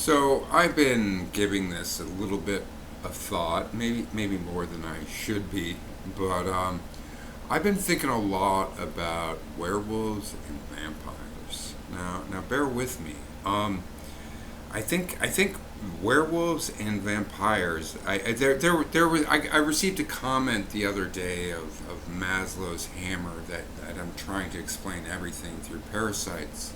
So I've been giving this a little bit of thought, maybe more than I should be, but I've been thinking a lot about werewolves and vampires. Now bear with me. I think werewolves and vampires. I received a comment the other day of Maslow's hammer that I'm trying to explain everything through parasites.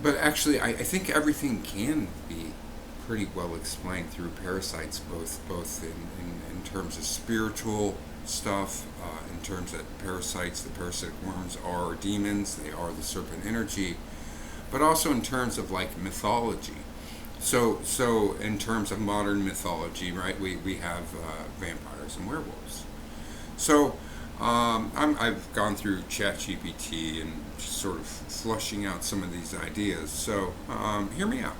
But actually, I think everything can be pretty well explained through parasites, both in terms of spiritual stuff, in terms that parasites, the parasitic worms are demons, they are the serpent energy, but also in terms of like mythology. So in terms of modern mythology, right, we have vampires and werewolves. So I've gone through ChatGPT and just sort of flushing out some of these ideas. So hear me out.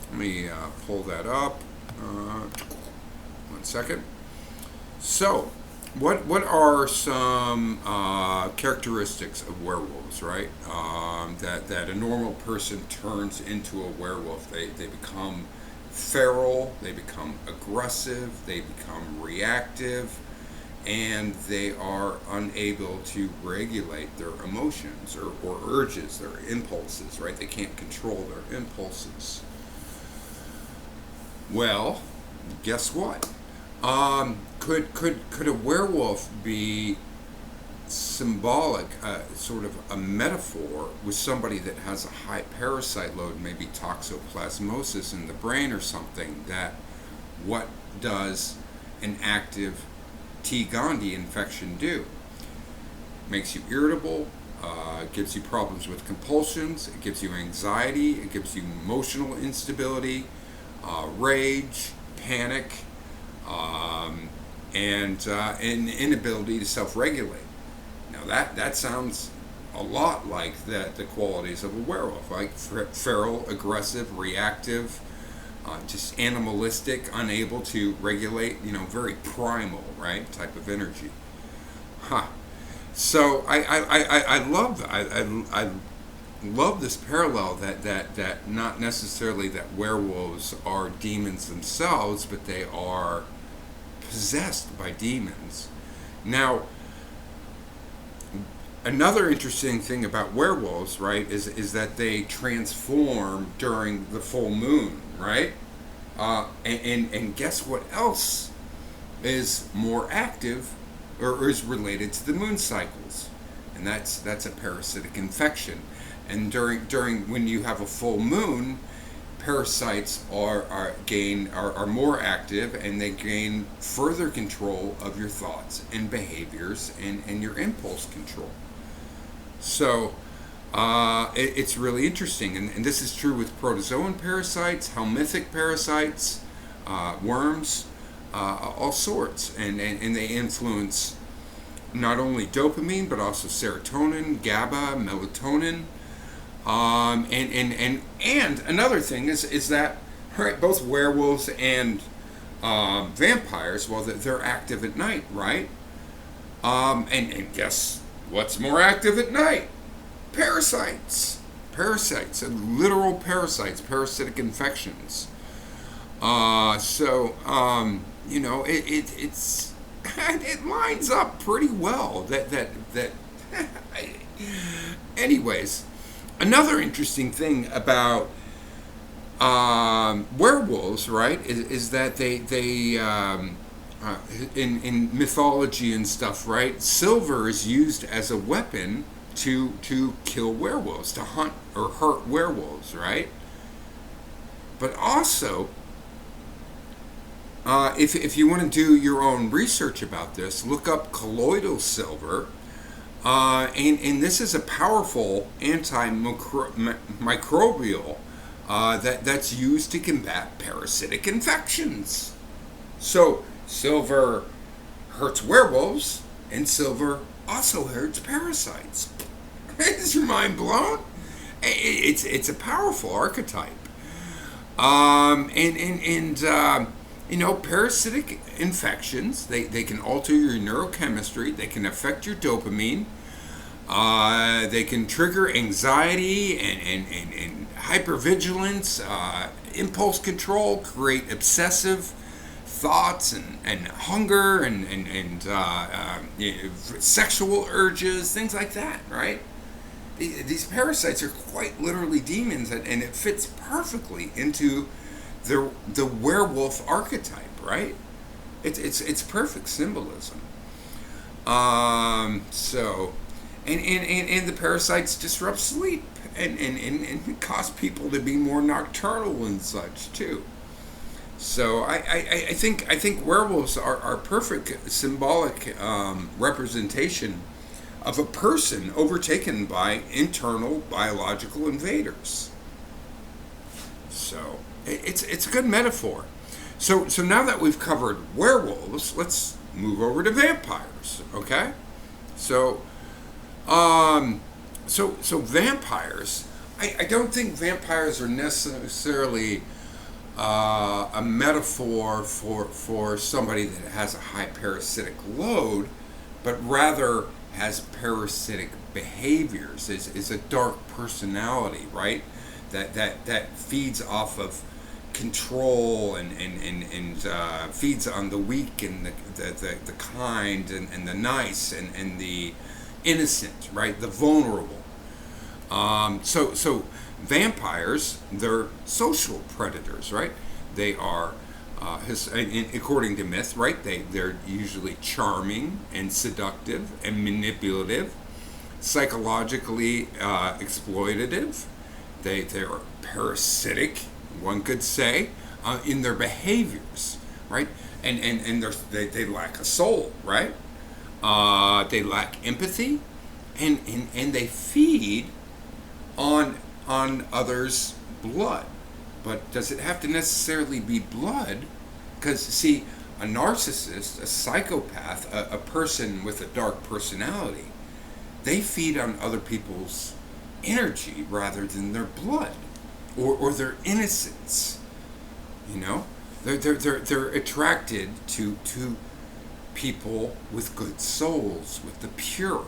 Let me pull that up. 1 second. So, what are some characteristics of werewolves, right? That a normal person turns into a werewolf. They become feral. They become aggressive. They become reactive, and they are unable to regulate their emotions or urges, their impulses, right? They can't control their impulses. Well, guess what? Could a werewolf be symbolic, sort of a metaphor with somebody that has a high parasite load, maybe toxoplasmosis in the brain or something? That what does an active T. gondii infection do? Makes you irritable, gives you problems with compulsions, it gives you anxiety, it gives you emotional instability, rage, panic, and an inability to self-regulate. Now that sounds a lot like the qualities of a werewolf, like feral, aggressive, reactive, just animalistic, unable to regulate, very primal, right, type of energy. Huh. So I love this parallel that not necessarily that werewolves are demons themselves, but they are possessed by demons. Now, another interesting thing about werewolves, right, is that they transform during the full moon, right? And guess what else is more active or is related to the moon cycles? And that's a parasitic infection. And during when you have a full moon, parasites are more active, and they gain further control of your thoughts and behaviors and your impulse control. So it's really interesting, and this is true with protozoan parasites, helminthic parasites, worms, all sorts, and they influence not only dopamine but also serotonin, GABA, melatonin. And another thing is that, right, both werewolves and vampires, well, they're active at night, right? And guess what's more active at night? Parasites, literal parasites, parasitic infections. It's it lines up pretty well. That. Anyways. Another interesting thing about werewolves, right, is that they in mythology and stuff, right, silver is used as a weapon to kill werewolves, to hunt or hurt werewolves, right? But also, if you want to do your own research about this, look up colloidal silver. And this is a powerful antimicrobial that's used to combat parasitic infections. So silver hurts werewolves, and silver also hurts parasites. Is your mind blown? It's a powerful archetype. Parasitic infections, they can alter your neurochemistry, they can affect your dopamine, they can trigger anxiety and hypervigilance, impulse control, create obsessive thoughts and hunger and sexual urges, things like that, right? These parasites are quite literally demons, and it fits perfectly into the werewolf archetype, right? It's perfect symbolism. So, and the parasites disrupt sleep and cause people to be more nocturnal and such too. So I think werewolves are perfect symbolic representation of a person overtaken by internal biological invaders. So it's a good metaphor. So now that we've covered werewolves, let's move over to vampires. Okay, so so vampires. I don't think vampires are necessarily a metaphor for somebody that has a high parasitic load, but rather has parasitic behaviors. Is a dark personality, right? That feeds off of control and feeds on the weak and the kind and the nice and the innocent, right? The vulnerable. So vampires, they're social predators, right? They are, according to myth, right? They're usually charming and seductive and manipulative, psychologically exploitative. They're parasitic, one could say, in their behaviors, right? And they lack a soul, right? They lack empathy, and they feed on others' blood. But does it have to necessarily be blood? Because, see, a narcissist, a psychopath, a person with a dark personality, they feed on other people's energy rather than their blood or their innocence. You know, they're attracted to people with good souls, with the pure.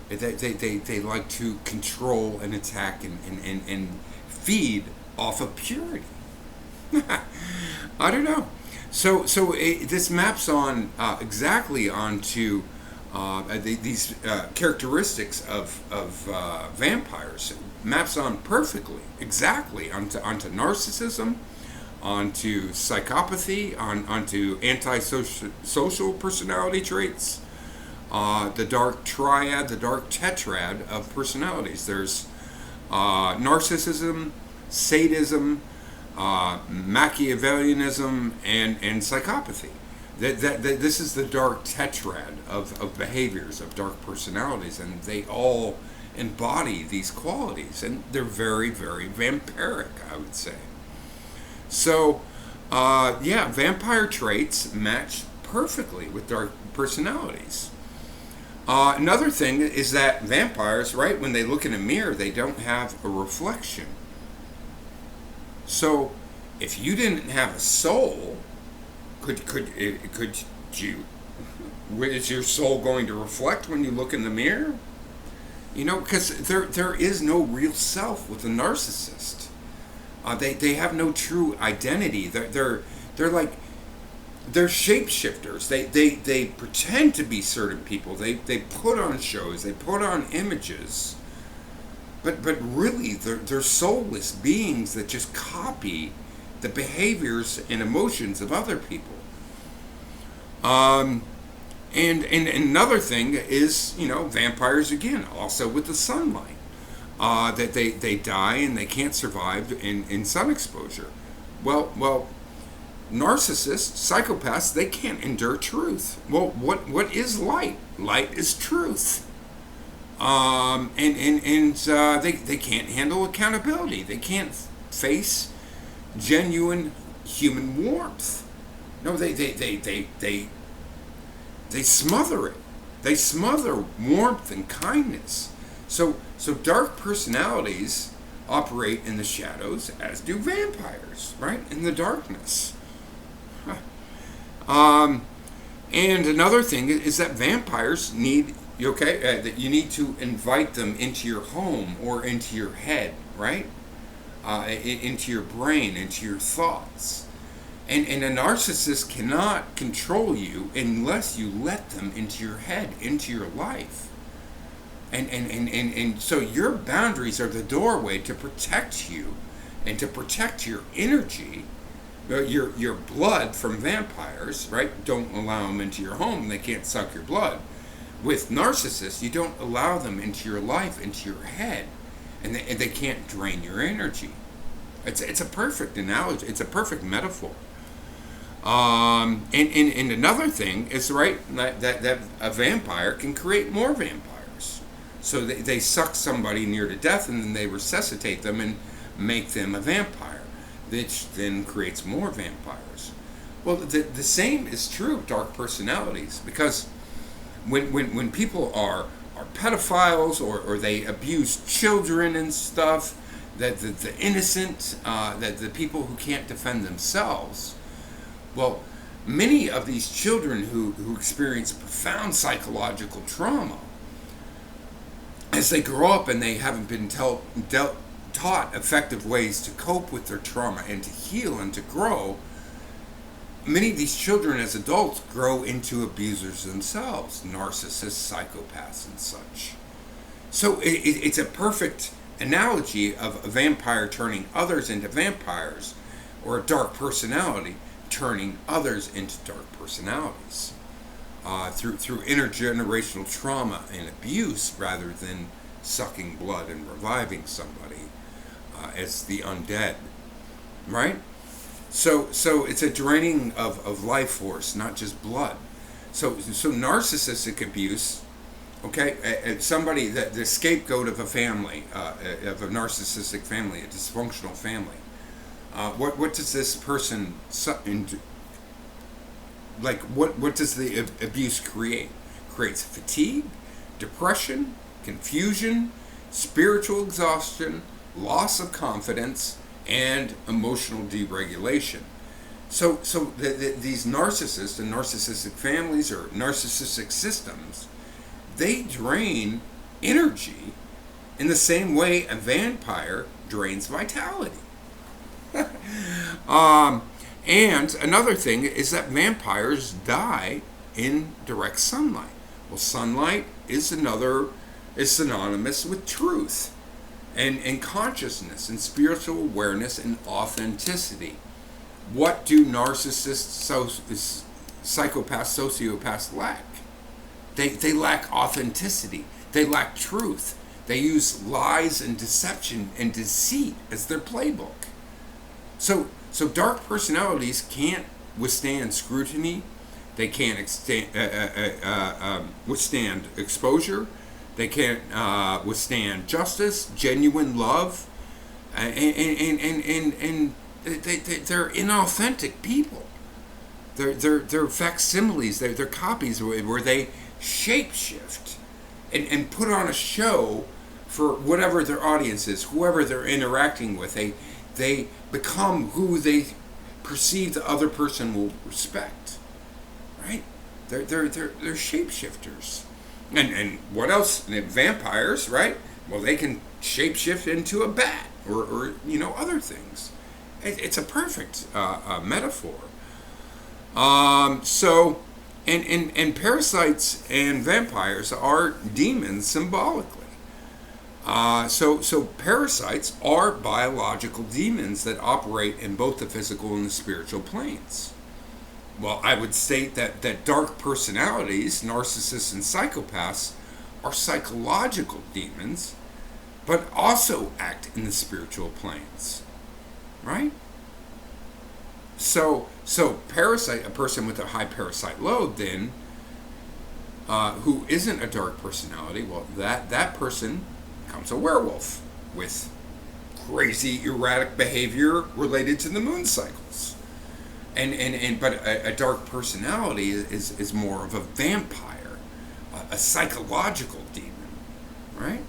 They like to control and attack and feed off of purity. I don't know. So this maps on exactly onto these characteristics of vampires. It maps on perfectly, exactly onto narcissism, onto psychopathy, onto antisocial personality traits, the dark triad, the dark tetrad of personalities. There's narcissism, sadism, Machiavellianism, and psychopathy. That this is the dark tetrad of behaviors, of dark personalities, and they all embody these qualities, and they're very, very vampiric, I would say. So, yeah, vampire traits match perfectly with dark personalities. Another thing is that vampires, right, when they look in a mirror, they don't have a reflection. So, if you didn't have a soul, could you? Is your soul going to reflect when you look in the mirror? You know, because there is no real self with a narcissist. They have no true identity. They're like, they're shapeshifters. They pretend to be certain people. They put on shows. They put on images. But really, they're soulless beings that just copy the behaviors and emotions of other people. And another thing is, you know, vampires again, also with the sunlight. That they die and they can't survive in sun exposure. Well, narcissists, psychopaths, they can't endure truth. Well, what is light? Light is truth. They can't handle accountability. They can't face genuine human warmth. No, they smother it. They smother warmth and kindness. So dark personalities operate in the shadows, as do vampires, right? In the darkness. And another thing is that vampires need, that you need to invite them into your home or into your head, right? into your brain, into your thoughts. And a narcissist cannot control you unless you let them into your head, into your life. And so your boundaries are the doorway to protect you and to protect your energy, your blood from vampires, right? Don't allow them into your home. They can't suck your blood. With narcissists, you don't allow them into your life, into your head, and they can't drain your energy. It's a perfect analogy. It's a perfect metaphor. And another thing is, right, that a vampire can create more vampires. So they suck somebody near to death and then they resuscitate them and make them a vampire, which then creates more vampires. Well, the same is true of dark personalities, because when people are pedophiles or they abuse children and stuff, that the innocent, that the people who can't defend themselves, well, many of these children who experience profound psychological trauma, as they grow up and they haven't been taught effective ways to cope with their trauma and to heal and to grow, many of these children as adults grow into abusers themselves, narcissists, psychopaths, and such. So it's a perfect analogy of a vampire turning others into vampires, or a dark personality turning others into dark personalities, through intergenerational trauma and abuse, rather than sucking blood and reviving somebody as the undead, right? So it's a draining of life force, not just blood. So narcissistic abuse, okay, somebody, the scapegoat of a family, of a narcissistic family, a dysfunctional family. What does this person what does the abuse create? Creates fatigue, depression, confusion, spiritual exhaustion, loss of confidence, and emotional deregulation. So these narcissists and narcissistic families or narcissistic systems, they drain energy in the same way a vampire drains vitality. And another thing is that vampires die in direct sunlight. Well, sunlight is synonymous with truth and consciousness and spiritual awareness and authenticity. What do narcissists, psychopaths, sociopaths lack? They lack authenticity. They lack truth. They use lies and deception and deceit as their playbook. So dark personalities can't withstand scrutiny. They can't withstand exposure. They can't withstand justice, genuine love, and they're inauthentic people. They're facsimiles. They're copies where they shapeshift and put on a show for whatever their audience is, whoever they're interacting with. They become who they perceive the other person will respect, right? They're shapeshifters. And what else? Vampires, right? Well, they can shapeshift into a bat or other things. It's a perfect metaphor. And parasites and vampires are demons symbolically. So parasites are biological demons that operate in both the physical and the spiritual planes. Well, I would state that dark personalities, narcissists and psychopaths, are psychological demons, but also act in the spiritual planes, right? So parasite, a person with a high parasite load, then, who isn't a dark personality, well, that person becomes a werewolf with crazy, erratic behavior related to the moon cycles. But a dark personality is more of a vampire, a psychological demon, right?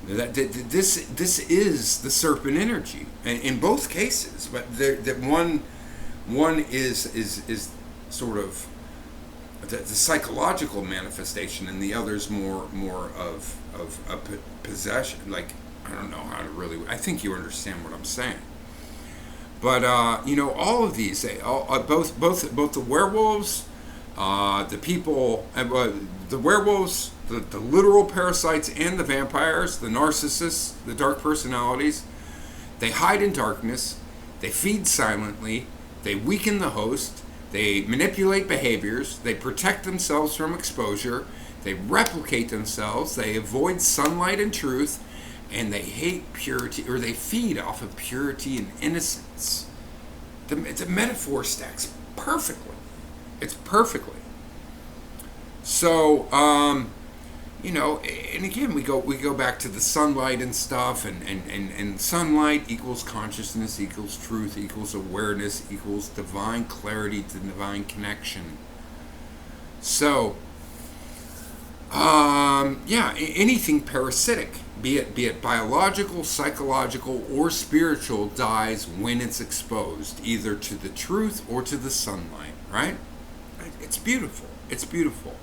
This is the serpent energy in both cases, but one is sort of the psychological manifestation, and the other's more of a possession, like I don't know how to really. I think you understand what I'm saying. But all of these, both the werewolves, the people, the werewolves, the literal parasites, and the vampires, the narcissists, the dark personalities, they hide in darkness, they feed silently, they weaken the host, they manipulate behaviors, they protect themselves from exposure, they replicate themselves, they avoid sunlight and truth, and they hate purity, or they feed off of purity and innocence. The metaphor stacks perfectly. It's perfectly. So, and again, we go back to the sunlight and stuff, and sunlight equals consciousness, equals truth, equals awareness, equals divine clarity to divine connection. So, anything parasitic, be it biological, psychological, or spiritual, dies when it's exposed, either to the truth or to the sunlight. Right? It's beautiful. It's beautiful.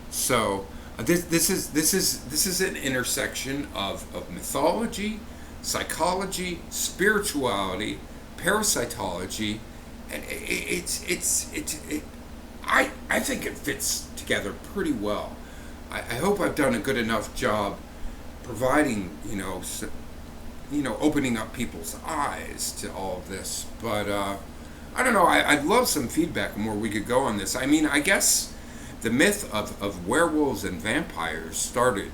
So this is an intersection of mythology, psychology, spirituality, parasitology, and I think it fits together pretty well. I hope I've done a good enough job providing, opening up people's eyes to all of this. But I don't know. I'd love some feedback on where we could go on this. I mean, I guess the myth of werewolves and vampires started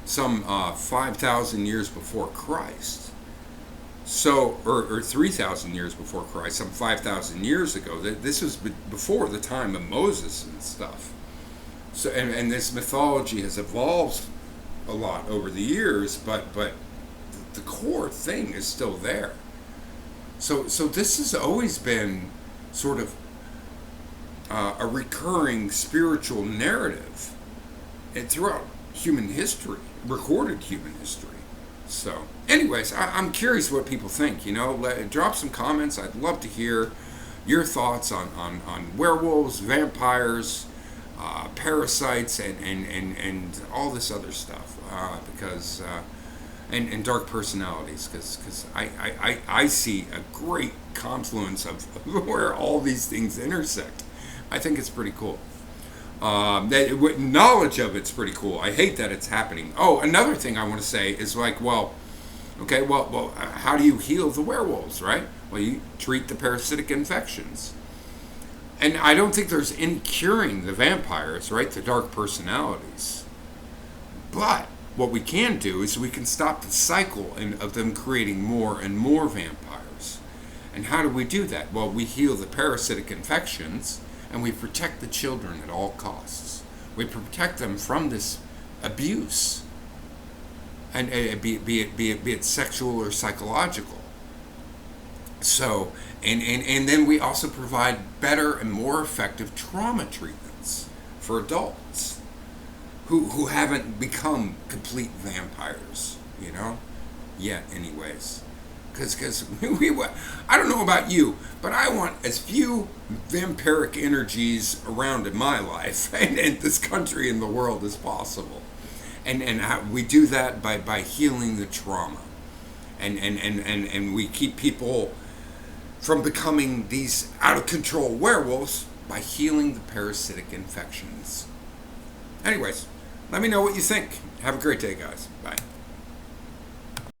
some 5,000 years before Christ. So, or 3,000 years before Christ, some 5,000 years ago. This was before the time of Moses and stuff. So, and this mythology has evolved a lot over the years, but the core thing is still there. So this has always been sort of a recurring spiritual narrative and throughout human history, recorded human history. So, anyways, I'm curious what people think. Drop some comments. I'd love to hear your thoughts on werewolves, vampires, parasites, and all this other stuff. Because and dark personalities, because I see a great confluence of where all these things intersect. I think it's pretty cool. Knowledge of it's pretty cool. I hate that it's happening. Oh, another thing I want to say is like, well, how do you heal the werewolves, right? Well, you treat the parasitic infections. And I don't think there's any curing the vampires, right? The dark personalities. But what we can do is we can stop the cycle of them creating more and more vampires. And how do we do that? Well, we heal the parasitic infections, and we protect the children at all costs. We protect them from this abuse, and be it sexual or psychological. So, and then we also provide better and more effective trauma treatments for adults who haven't become complete vampires, yet anyways. Because I don't know about you, but I want as few vampiric energies around in my life and in this country and the world as possible. And how we do that by healing the trauma. And we keep people from becoming these out-of-control werewolves by healing the parasitic infections. Anyways, let me know what you think. Have a great day, guys. Bye.